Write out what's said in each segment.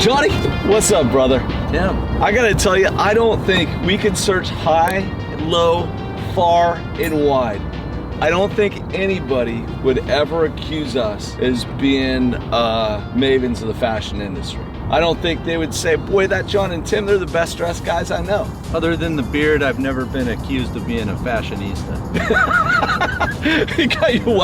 Johnny, what's up, brother? Tim. I gotta tell you, I don't think we could search high, low, far, and wide. I don't think anybody would ever accuse us as being mavens of the fashion industry. I don't think they would say, boy, that John and Tim, they're the best dressed guys I know. Other than the beard, I've never been accused of being a fashionista. We got your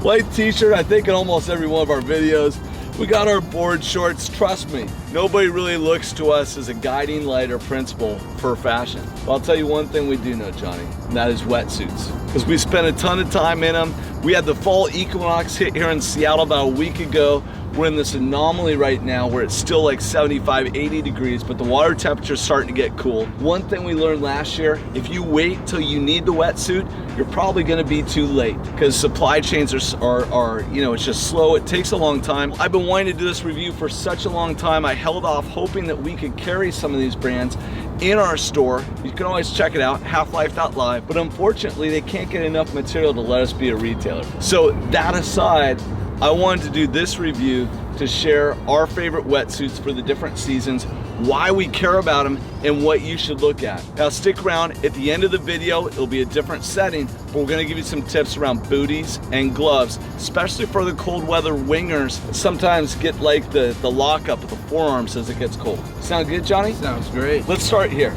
white t-shirt, I think, in almost every one of our videos. We got our board shorts. Trust me, nobody really looks to us as a guiding light or principle for fashion. Well, I'll tell you one thing we do know, Johnny, and that is wetsuits. Because we spent a ton of time in them. We had the fall equinox hit here in Seattle about a week ago. We're in this anomaly right now where it's still like 75, 80 degrees, but the water temperature's starting to get cool. One thing we learned last year, if you wait till you need the wetsuit, you're probably gonna be too late because supply chains are, you know, it's just slow. It takes a long time. I've been wanting to do this review for such a long time. I held off hoping that we could carry some of these brands in our store. You can always check it out, halflife.live, but unfortunately they can't get enough material to let us be a retailer. So that aside, I wanted to do this review to share our favorite wetsuits for the different seasons, why we care about them, and what you should look at. Now stick around. At the end of the video, it'll be a different setting, but we're gonna give you some tips around booties and gloves, especially for the cold weather wingers. Sometimes get like the lockup of the forearms as it gets cold. Sound good, Johnny? Sounds great. Let's start here.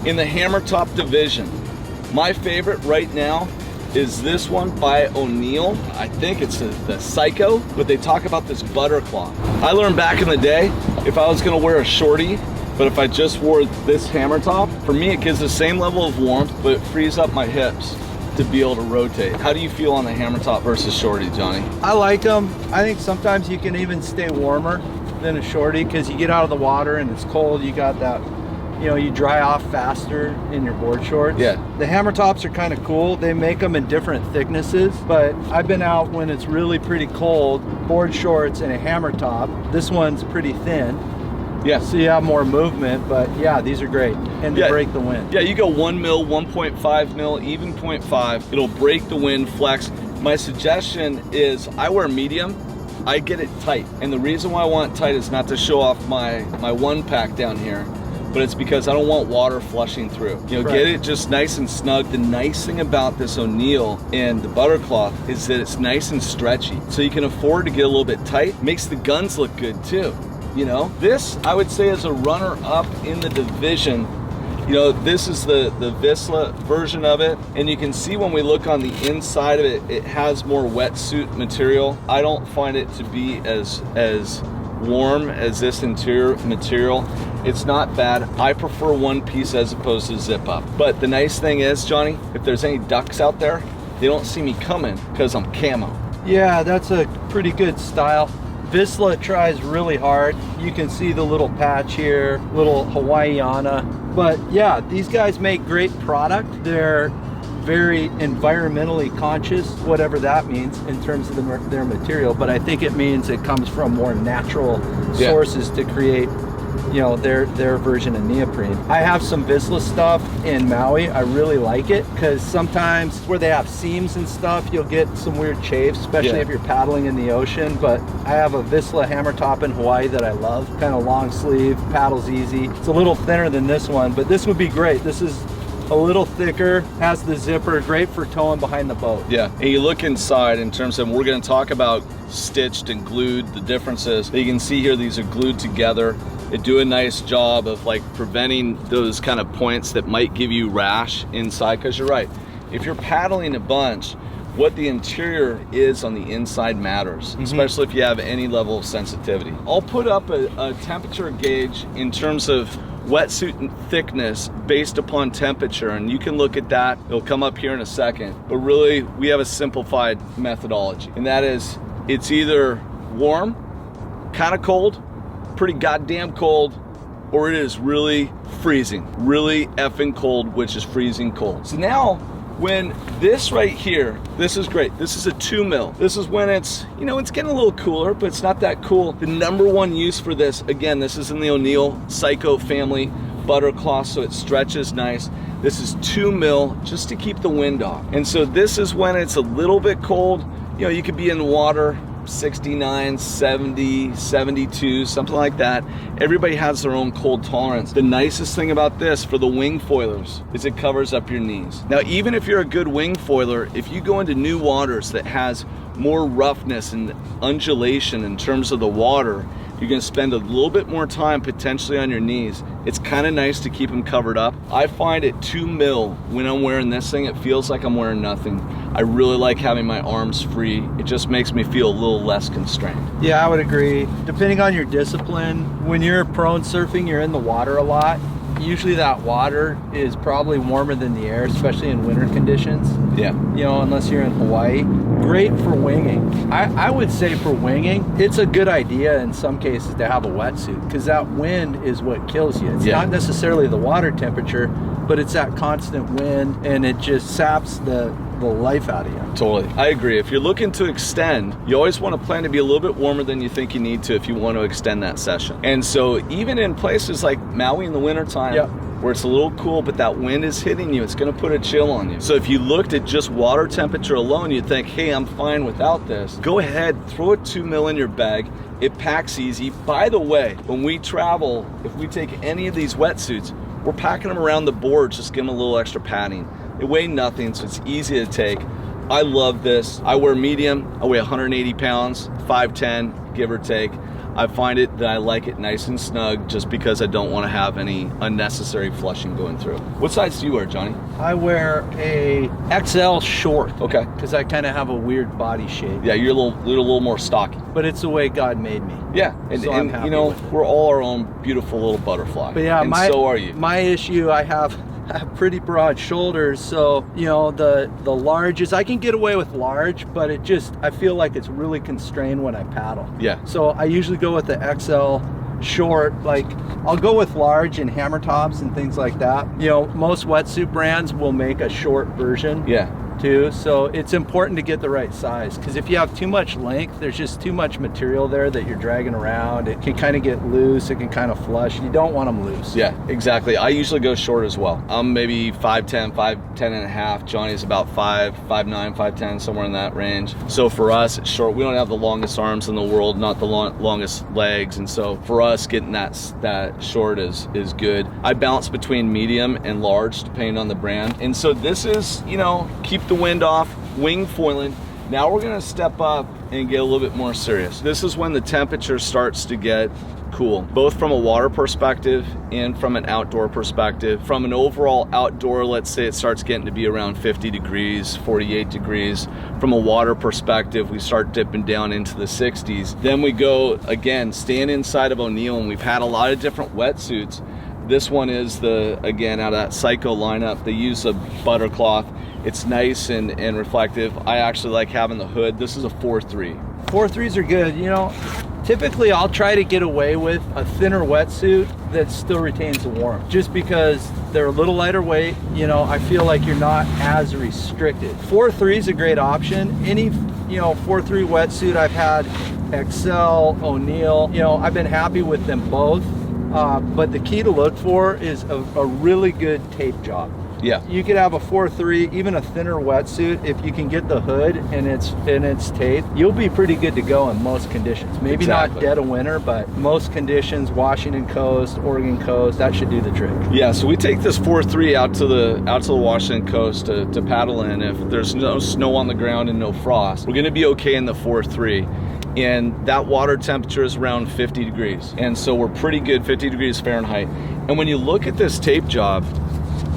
In the Hammertop division, my favorite right now is this one by O'Neill. I think it's the Psycho, but they talk about this butter cloth. I learned back in the day, if I was gonna wear a shorty, but if I just wore this Hammertop, for me it gives the same level of warmth, but it frees up my hips to be able to rotate. How do you feel on the Hammertop versus shorty, Johnny? I like them. I think sometimes you can even stay warmer than a shorty because you get out of the water and it's cold. You got that, you know, you dry off faster in your board shorts. Yeah. The Hammertops are kind of cool. They make them in different thicknesses, but I've been out when it's really pretty cold, board shorts and a Hammertop. This one's pretty thin. Yeah. So you have more movement, but yeah, these are great. And they break the wind. Yeah, you go 1 mil, 1.5 mil, even 0.5. It'll break the wind, flex. My suggestion is I wear medium. I get it tight. And the reason why I want it tight is not to show off my one pack down here, but it's because I don't want water flushing through. You know, get it just nice and snug. The nice thing about this O'Neill and the butter cloth is that it's nice and stretchy. So you can afford to get a little bit tight. Makes the guns look good too. You know, this I would say is a runner up in the division. You know, this is the Vissla version of it. And you can see when we look on the inside of it, it has more wetsuit material. I don't find it to be as warm as this interior material. It's not bad. I prefer one piece as opposed to zip up. But the nice thing is, Johnny, if there's any ducks out there, they don't see me coming because I'm camo. Yeah, that's a pretty good style. Vissla tries really hard. You can see the little patch here, little Hawaiiana. But yeah, these guys make great product. They're very environmentally conscious, whatever that means in terms of their material. But I think it means it comes from more natural sources to create, you know, their version of neoprene. I have some Vissla stuff in Maui. I really like it because sometimes where they have seams and stuff, you'll get some weird chafes, especially if you're paddling in the ocean. But I have a Vissla Hammertop in Hawaii that I love. Kind of long sleeve, paddles easy. It's a little thinner than this one, but this would be great. This is a little thicker, has the zipper, great for towing behind the boat. Yeah, and you look inside in terms of, we're gonna talk about stitched and glued, the differences. You can see here, these are glued together. They do a nice job of like preventing those kind of points that might give you rash inside, because you're right. If you're paddling a bunch, what the interior is on the inside matters, especially if you have any level of sensitivity. I'll put up a temperature gauge in terms of wetsuit and thickness based upon temperature, and you can look at that. It'll come up here in a second, but really we have a simplified methodology, and that is it's either warm, kind of cold, pretty goddamn cold, or it is really freezing, really effing cold, which is freezing cold. So now when this right here, this is great. This is a 2 mil. This is when it's, you know, it's getting a little cooler, but it's not that cool. The #1 use for this, again, this is in the O'Neill Psycho family butter cloth, so it stretches nice. This is 2 mil just to keep the wind off. And so this is when it's a little bit cold. You know, you could be in water 69, 70, 72, something like that. Everybody has their own cold tolerance. The nicest thing about this for the wing foilers is it covers up your knees. Now, even if you're a good wing foiler, if you go into new waters that has more roughness and undulation in terms of the water, you're gonna spend a little bit more time potentially on your knees. It's kind of nice to keep them covered up. I find at 2 mil, when I'm wearing this thing, it feels like I'm wearing nothing. I really like having my arms free. It just makes me feel a little less constrained. Yeah, I would agree. Depending on your discipline, when you're prone surfing, you're in the water a lot. Usually that water is probably warmer than the air, especially in winter conditions. Yeah. You know, unless you're in Hawaii. Great for winging. I would say for winging, it's a good idea in some cases to have a wetsuit, because that wind is what kills you. It's not necessarily the water temperature, but it's that constant wind, and it just saps the life out of you. Totally. I agree. If you're looking to extend, you always want to plan to be a little bit warmer than you think you need to if you want to extend that session. And so even in places like Maui in the wintertime, where it's a little cool, but that wind is hitting you, it's going to put a chill on you. So if you looked at just water temperature alone, you'd think, hey, I'm fine without this. Go ahead, throw a 2 mil in your bag. It packs easy. By the way, when we travel, if we take any of these wetsuits, we're packing them around the board, just give them a little extra padding. They weigh nothing, so it's easy to take. I love this. I wear medium. I weigh 180 pounds, 5'10", give or take. I find it that I like it nice and snug just because I don't want to have any unnecessary flushing going through. What size do you wear, Johnny? I wear a XL short. Okay. Because I kind of have a weird body shape. Yeah, you're a little more stocky. But it's the way God made me. Yeah, and you know, we're all our own beautiful little butterfly. But yeah, and so are you. My issue, I have pretty broad shoulders, so you know, the larges, I can get away with large, but it just, I feel like it's really constrained when I paddle. Yeah. So I usually go with the XL short. Like, I'll go with large in Hammertops and things like that. You know, most wetsuit brands will make a short version. Yeah. Too, so it's important to get the right size, because if you have too much length, there's just too much material there that you're dragging around. It can kind of get loose, it can kind of flush. You don't want them loose. Yeah, exactly. I usually go short as well. I'm maybe 5'10", 5'10 and a half. Johnny's about 5'9", 5'10", somewhere in that range. So for us, it's short. We don't have the longest arms in the world, not the longest legs, and so for us, getting that short is good. I bounce between medium and large depending on the brand, and so this is, you know, keep the wind off, wing foiling. Now we're gonna step up and get a little bit more serious. This is when the temperature starts to get cool, both from a water perspective and from an outdoor perspective. From an overall outdoor, let's say it starts getting to be around 50 degrees, 48 degrees. From a water perspective, we start dipping down into the 60s. Then we go, again, stand inside of O'Neill, and we've had a lot of different wetsuits. This one is again, out of that Psycho lineup. They use a butter cloth. It's nice and reflective. I actually like having the hood. This is a 4.3. 4.3s are good. You know, typically I'll try to get away with a thinner wetsuit that still retains the warmth, just because they're a little lighter weight. You know, I feel like you're not as restricted. 4.3 is a great option. Any, you know, 4.3 wetsuit I've had, XL, O'Neill, you know, I've been happy with them both. But the key to look for is a really good tape job. Yeah. You could have a 4.3, even a thinner wetsuit. If you can get the hood and it's taped, you'll be pretty good to go in most conditions. Maybe not dead of winter, but most conditions, Washington coast, Oregon coast, that should do the trick. Yeah, so we take this 4.3 out to the Washington coast to paddle in. If there's no snow on the ground and no frost, we're gonna be okay in the 4.3. And that water temperature is around 50 degrees. And so we're pretty good, 50 degrees Fahrenheit. And when you look at this tape job,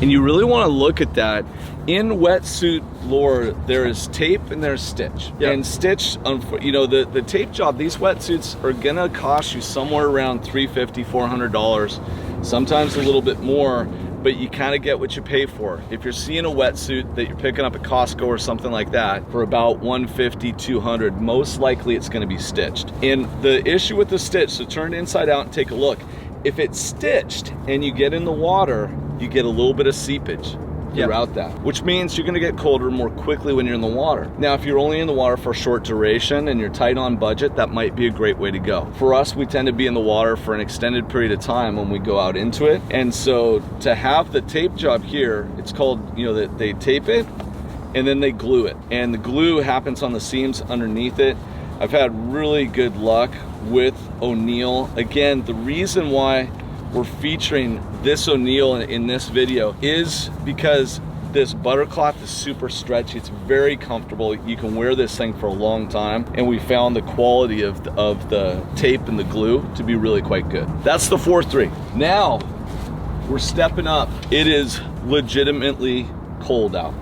and you really want to look at that, in wetsuit lore, there is tape and there's stitch. Yep. And stitch, you know, the tape job, these wetsuits are gonna cost you somewhere around $350, $400, sometimes a little bit more, but you kind of get what you pay for. If you're seeing a wetsuit that you're picking up at Costco or something like that for about $150, $200, most likely it's gonna be stitched. And the issue with the stitch, so turn it inside out and take a look. If it's stitched and you get in the water, you get a little bit of seepage throughout that, which means you're gonna get colder more quickly when you're in the water. Now, if you're only in the water for a short duration and you're tight on budget, that might be a great way to go. For us, we tend to be in the water for an extended period of time when we go out into it. And so to have the tape job here, it's called, you know, that they tape it and then they glue it. And the glue happens on the seams underneath it. I've had really good luck with O'Neill. Again, the reason why we're featuring this O'Neill in this video is because this butter cloth is super stretchy. It's very comfortable. You can wear this thing for a long time, and we found the quality of the tape and the glue to be really quite good. That's the 4-3. Now we're stepping up. It is legitimately cold out.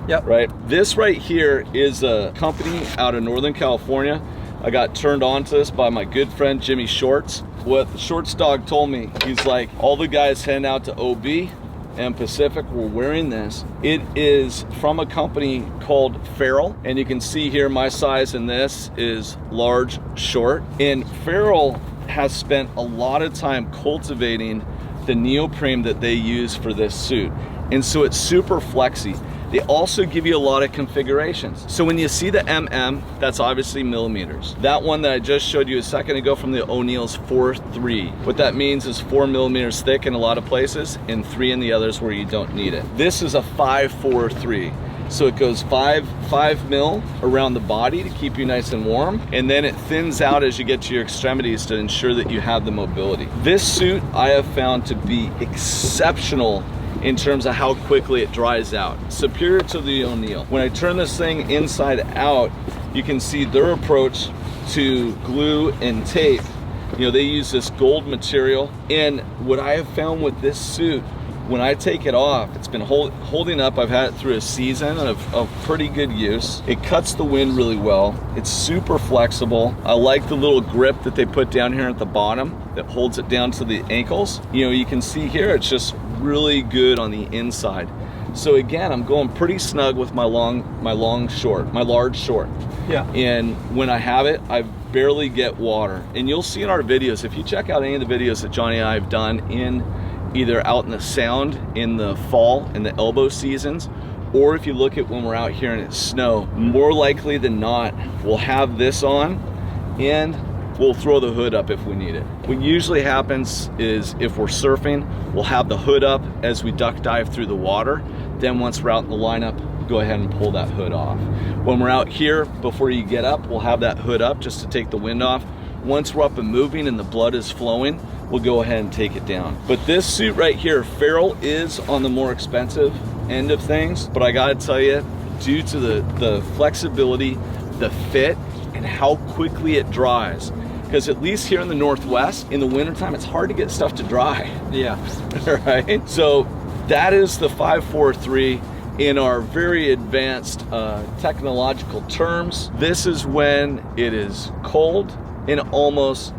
Yep. Right. This right here is a company out of Northern California. I got turned on to this by my good friend Jimmy Shorts. What the Shorts dog told me, he's like, all the guys heading out to OB and Pacific were wearing this. It is from a company called Feral, and you can see here my size in this is large short. And Feral has spent a lot of time cultivating the neoprene that they use for this suit, and so it's super flexy. They also give you a lot of configurations. So when you see the MM, that's obviously millimeters. That one that I just showed you a second ago from the O'Neill's 4-3. What that means is 4 millimeters thick in a lot of places and 3 in the others where you don't need it. This is a 5-4-3. So it goes 5 mil around the body to keep you nice and warm, and then it thins out as you get to your extremities to ensure that you have the mobility. This suit I have found to be exceptional in terms of how quickly it dries out, superior to the O'Neill. When I turn this thing inside out, you can see their approach to glue and tape. You know, they use this gold material, and what I have found with this suit, when I take it off, it's been holding up. I've had it through a season of pretty good use. It cuts the wind really well. It's super flexible. I like the little grip that they put down here at the bottom that holds it down to the ankles. You know, you can see here, it's just really good on the inside. So again, I'm going pretty snug with my large short. Yeah. And when I have it, I barely get water. And you'll see in our videos, if you check out any of the videos that Johnny and I have done in either out in the Sound in the fall in the elbow seasons, or if you look at when we're out here and it's snow, more likely than not, we'll have this on and we'll throw the hood up if we need it. What usually happens is if we're surfing, we'll have the hood up as we duck dive through the water. Then once we're out in the lineup, go ahead and pull that hood off. When we're out here, before you get up, we'll have that hood up just to take the wind off. Once we're up and moving and the blood is flowing, we'll go ahead and take it down. But this suit right here, Feral is on the more expensive end of things, but I gotta tell you, due to the flexibility, the fit, and how quickly it dries, because at least here in the Northwest, in the wintertime, it's hard to get stuff to dry. Yeah. Right? So that is the 5-4-3 in our very advanced technological terms. This is when it is cold and almost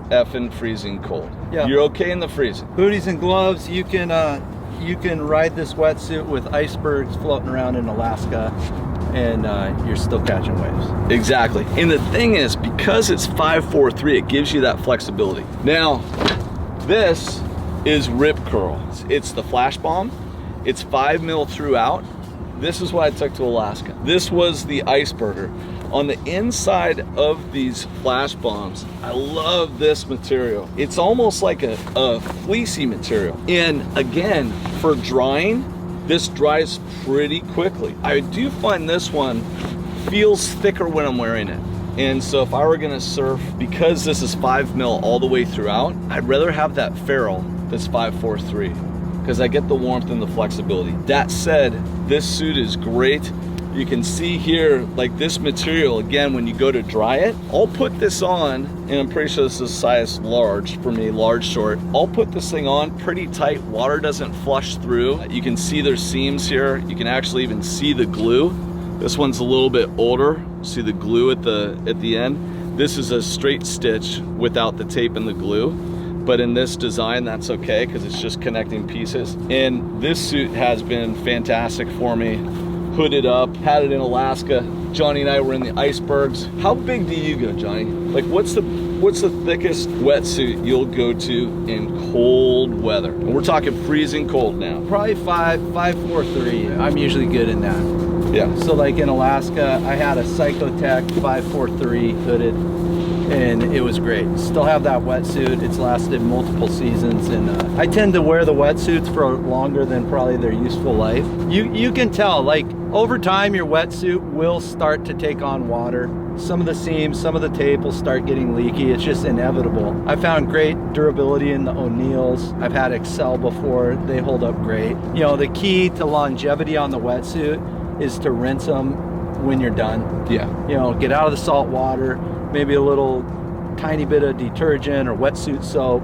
effing freezing cold. Yeah. You're okay in the freezing. Booties and gloves, you can ride this wetsuit with icebergs floating around in Alaska, and you're still catching waves. Exactly. And the thing is, because it's 5-4-3, it gives you that flexibility. Now, this is Rip Curl. It's the Flashbomb. It's 5 mil throughout. This is what I took to Alaska. This was the iceberger. On the inside of these flash bombs, I love this material. It's almost like a fleecy material. And again, for drying, this dries pretty quickly. I do find this one feels thicker when I'm wearing it. And so if I were gonna surf, because this is 5 mil all the way throughout, I'd rather have that Feral that's 5-4-3, because I get the warmth and the flexibility. That said, this suit is great. You can see here, like this material, again, when you go to dry it, I'll put this on, and I'm pretty sure this is size large for me, large short. I'll put this thing on pretty tight. Water doesn't flush through. You can see there's seams here. You can actually even see the glue. This one's a little bit older. See the glue at the end? This is a straight stitch without the tape and the glue. But in this design, that's okay, because it's just connecting pieces. And this suit has been fantastic for me. Hooded up, had it in Alaska. Johnny and I were in the icebergs. How big do you go, Johnny? Like, what's the thickest wetsuit you'll go to in cold weather? And we're talking freezing cold now. Probably 5-4-3. I'm usually good in that. Yeah. So like in Alaska, I had a Psychotech 5-4-3 hooded, and it was great. Still have that wetsuit. It's lasted multiple seasons, and I tend to wear the wetsuits for longer than probably their useful life. You can tell, like, over time your wetsuit will start to take on water. Some of the seams, some of the tape will start getting leaky. It's just inevitable. I found great durability in the O'Neills. I've had Excel before. They hold up great. You know, the key to longevity on the wetsuit is to rinse them when you're done. Yeah. You know, get out of the salt water, maybe a little tiny bit of detergent or wetsuit soap,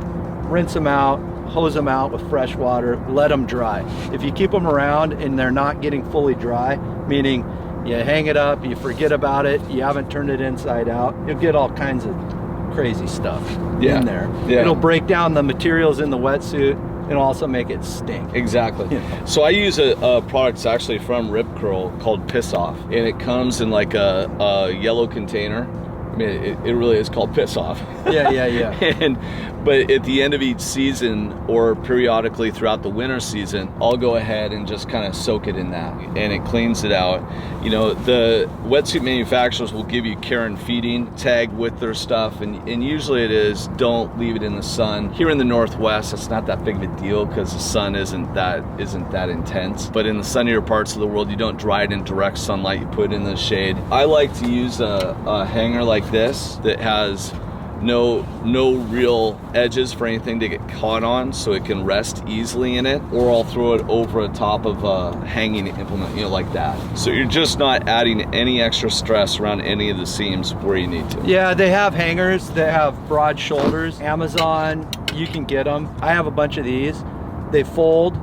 rinse them out, hose them out with fresh water, let them dry. If you keep them around and they're not getting fully dry, meaning you hang it up, you forget about it, you haven't turned it inside out, you'll get all kinds of crazy stuff in there. Yeah. It'll break down the materials in the wetsuit and also make it stink. Exactly. You know. So I use a product that's actually from Rip Curl called Piss Off, and it comes in like a yellow container. I mean, it really is called Piss Off. Yeah. But at the end of each season, or periodically throughout the winter season, I'll go ahead and just kind of soak it in that, and it cleans it out. You know, the wetsuit manufacturers will give you care and feeding tag with their stuff, and usually it is, don't leave it in the sun. Here in the Northwest, it's not that big of a deal because the sun isn't that intense. But in the sunnier parts of the world, you don't dry it in direct sunlight, you put it in the shade. I like to use a hanger like this that has no real edges for anything to get caught on, so it can rest easily in it, or I'll throw it over the top of a hanging implement, you know, like that. So you're just not adding any extra stress around any of the seams where you need to. Yeah, they have hangers that have broad shoulders. Amazon, you can get them. I have a bunch of these. They fold,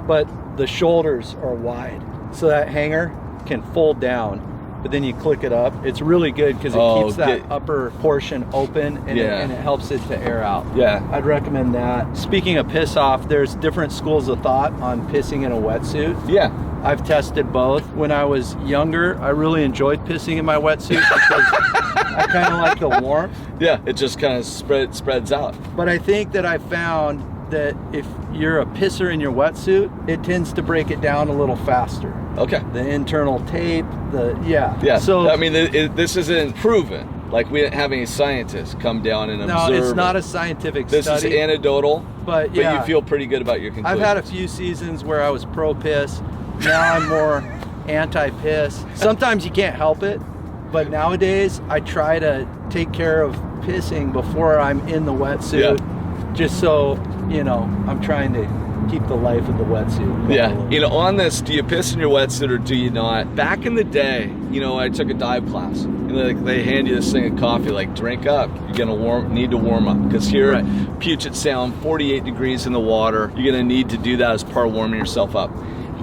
but the shoulders are wide, so that hanger can fold down. But then you click it up. It's really good because it keeps that upper portion open, and, it helps it to air out. Yeah. I'd recommend that. Speaking of piss off, there's different schools of thought on pissing in a wetsuit. Yeah. I've tested both. When I was younger, I really enjoyed pissing in my wetsuit because I kind of like the warmth. Yeah, it just kind of spreads out. But I think that I found that if you're a pisser in your wetsuit, it tends to break it down a little faster. Okay. The internal tape, Yeah. So I mean, this isn't proven. Like, we didn't have any scientists come down and observe. No, it's not a scientific study. This is anecdotal, but yeah, you feel pretty good about your conclusions. I've had a few seasons where I was pro-piss. Now I'm more anti-piss. Sometimes you can't help it, but nowadays I try to take care of pissing before I'm in the wetsuit, just so, you know, I'm trying to keep the life of the wetsuit. Yeah, you know, on this, do you piss in your wetsuit or do you not? Back in the day, you know, I took a dive class, and they hand you this thing of coffee, like, drink up. You're gonna need to warm up, because here at Puget Sound, 48 degrees in the water, you're gonna need to do that as part of warming yourself up.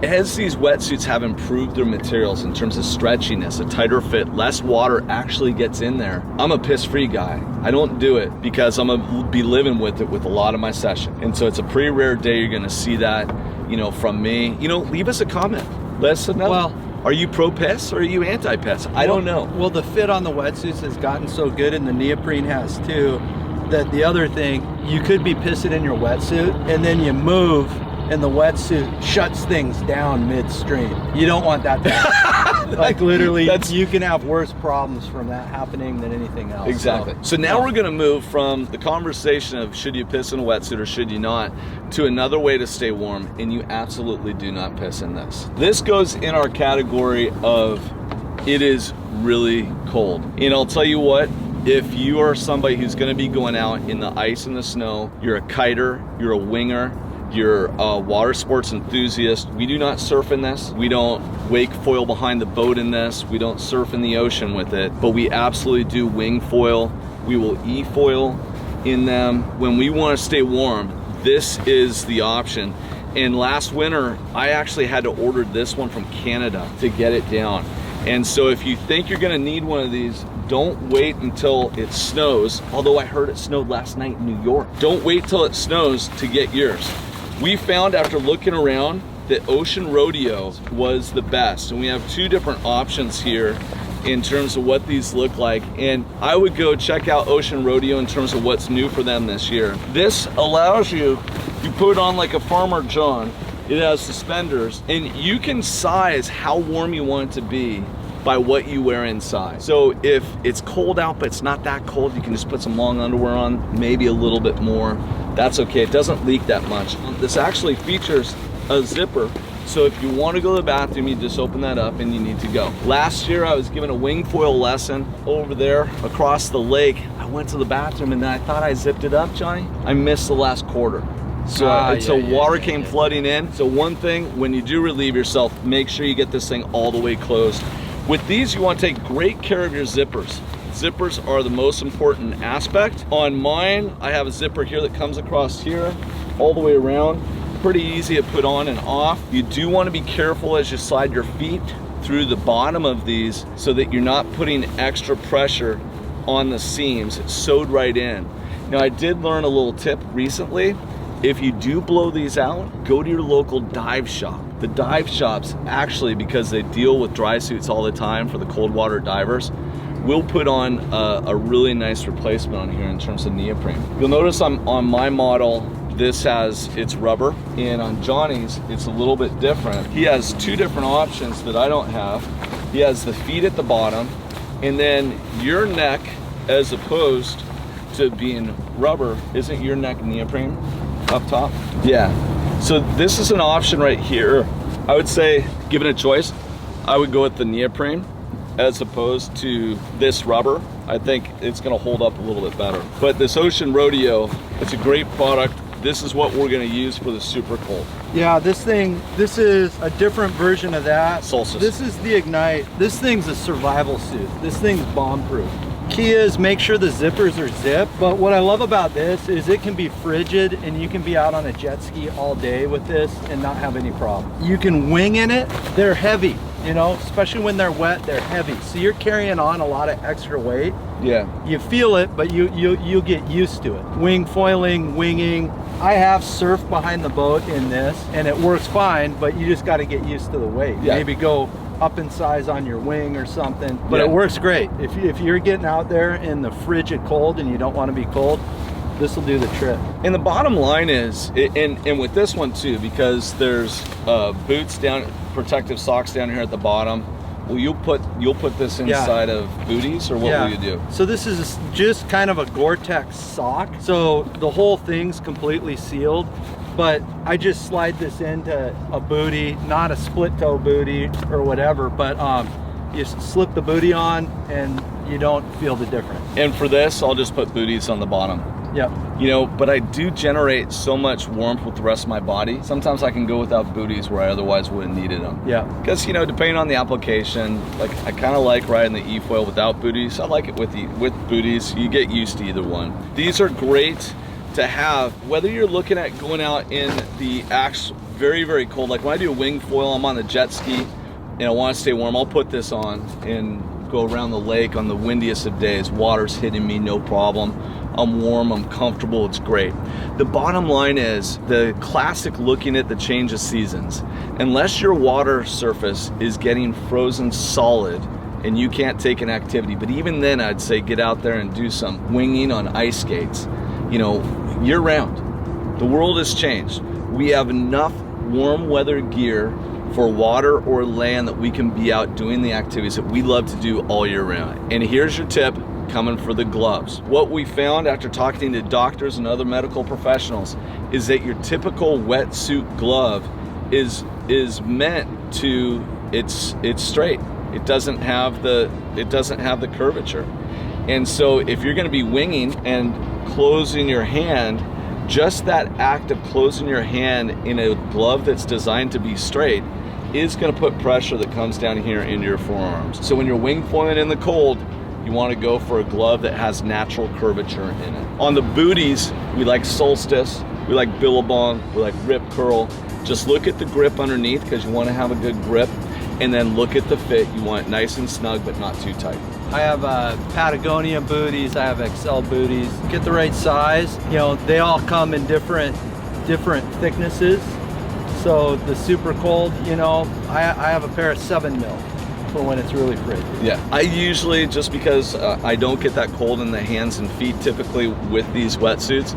As these wetsuits have improved their materials in terms of stretchiness, a tighter fit, less water actually gets in there. I'm a piss-free guy. I don't do it because I'm gonna be living with it with a lot of my session. And so it's a pretty rare day you're gonna see that, you know, from me. You know, leave us a comment. Let us know. Well, are you pro-piss or are you anti-piss? I don't know. Well, the fit on the wetsuits has gotten so good, and the neoprene has too, that the other thing, you could be pissing in your wetsuit and then you move and the wetsuit shuts things down midstream. You don't want that to happen. Like, literally, you can have worse problems from that happening than anything else. Exactly. So now we're gonna move from the conversation of should you piss in a wetsuit or should you not, to another way to stay warm, and you absolutely do not piss in this. This goes in our category of it is really cold. And I'll tell you what, if you are somebody who's gonna be going out in the ice and the snow, you're a kiter, you're a winger, you're a water sports enthusiast, we do not surf in this. We don't wake foil behind the boat in this. We don't surf in the ocean with it, but we absolutely do wing foil. We will e-foil in them. When we want to stay warm, this is the option. And last winter, I actually had to order this one from Canada to get it down. And so if you think you're gonna need one of these, don't wait until it snows. Although I heard it snowed last night in New York. Don't wait till it snows to get yours. We found after looking around that Ocean Rodeo was the best. And we have two different options here in terms of what these look like. And I would go check out Ocean Rodeo in terms of what's new for them this year. This allows you put on like a Farmer John. It has suspenders, and you can size how warm you want it to be by what you wear inside. So if it's cold out, but it's not that cold, you can just put some long underwear on, maybe a little bit more. That's okay, it doesn't leak that much. This actually features a zipper. So if you want to go to the bathroom, you just open that up and you need to go. Last year, I was given a wing foil lesson over there across the lake. I went to the bathroom and then I thought I zipped it up, Johnny. I missed the last quarter. So, water came flooding in. So one thing, when you do relieve yourself, make sure you get this thing all the way closed. With these, you want to take great care of your zippers. Zippers are the most important aspect. On mine, I have a zipper here that comes across here, all the way around. Pretty easy to put on and off. You do want to be careful as you slide your feet through the bottom of these so that you're not putting extra pressure on the seams. It's sewed right in. Now, I did learn a little tip recently. If you do blow these out, go to your local dive shop. The dive shops, actually, because they deal with dry suits all the time for the cold water divers, will put on a really nice replacement on here in terms of neoprene. You'll notice on my model, this has its rubber, and on Johnny's, it's a little bit different. He has two different options that I don't have. He has the feet at the bottom, and then your neck, as opposed to being rubber, isn't your neck neoprene up top? Yeah. So this is an option right here. I would say, given a choice, I would go with the neoprene as opposed to this rubber. I think it's gonna hold up a little bit better. But this Ocean Rodeo, it's a great product. This is what we're gonna use for the super cold. Yeah, this is a different version of that. Solstice. This is the Ignite. This thing's a survival suit. This thing's bomb-proof. Key is make sure the zippers are zipped, but what I love about this is it can be frigid and you can be out on a jet ski all day with this and not have any problem. You can wing in it. They're heavy, you know, especially when they're wet, they're heavy. So you're carrying on a lot of extra weight. Yeah. You feel it, but you'll get used to it. Wing foiling, winging. I have surfed behind the boat in this and it works fine, but you just got to get used to the weight. Yeah. Maybe go up in size on your wing or something, but it works great. If you're getting out there in the frigid cold and you don't want to be cold, this will do the trick. And the bottom line is, and with this one too, because there's boots down, protective socks down here at the bottom. Well, you'll put this inside of booties, or what will you do? So this is just kind of a Gore-Tex sock. So the whole thing's completely sealed, but I just slide this into a booty, not a split toe booty or whatever, but you slip the booty on and you don't feel the difference. And for this, I'll just put booties on the bottom. Yep. You know, but I do generate so much warmth with the rest of my body. Sometimes I can go without booties where I otherwise wouldn't needed them. Yeah. Because, you know, depending on the application, like I kind of like riding the efoil without booties. I like it with booties. You get used to either one. These are great to have, whether you're looking at going out in the actual very, very cold. Like when I do a wing foil, I'm on the jet ski and I want to stay warm, I'll put this on and go around the lake on the windiest of days. Water's hitting me, no problem. I'm warm, I'm comfortable, it's great. The bottom line is the classic looking at the change of seasons. Unless your water surface is getting frozen solid and you can't take an activity, but even then I'd say get out there and do some winging on ice skates, you know, year round. The world has changed. We have enough warm weather gear for water or land that we can be out doing the activities that we love to do all year round. And here's your tip coming for the gloves. What we found after talking to doctors and other medical professionals is that your typical wetsuit glove is meant to, it's straight. It doesn't have the curvature. And so if you're going to be winging and closing your hand, just that act of closing your hand in a glove that's designed to be straight is going to put pressure that comes down here into your forearms. So when you're wing foiling in the cold, you want to go for a glove that has natural curvature in it. On the booties, we like Solstice, we like Billabong, we like Rip Curl. Just look at the grip underneath because you want to have a good grip, and then look at the fit. You want it nice and snug but not too tight. I have Patagonia booties, I have XL booties. Get the right size. You know, they all come in different thicknesses. So the super cold, you know, I have a pair of 7 mil for when it's really frigid. Yeah, I usually, just because I don't get that cold in the hands and feet typically with these wetsuits,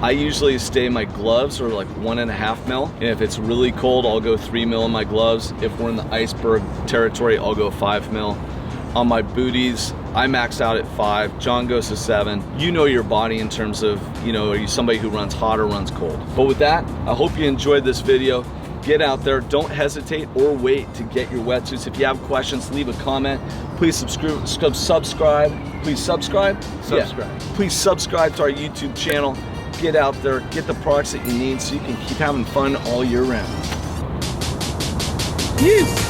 I usually stay, my gloves are like 1.5 mil. And if it's really cold, I'll go 3 mil in my gloves. If we're in the iceberg territory, I'll go 5 mil. On my booties, I max out at 5. John goes to 7. You know your body in terms of, you know, are you somebody who runs hot or runs cold? But with that, I hope you enjoyed this video. Get out there, don't hesitate or wait to get your wetsuits. If you have questions, leave a comment. Please subscribe. Please subscribe. Yeah. Please subscribe to our YouTube channel. Get out there, get the products that you need so you can keep having fun all year round. Yes.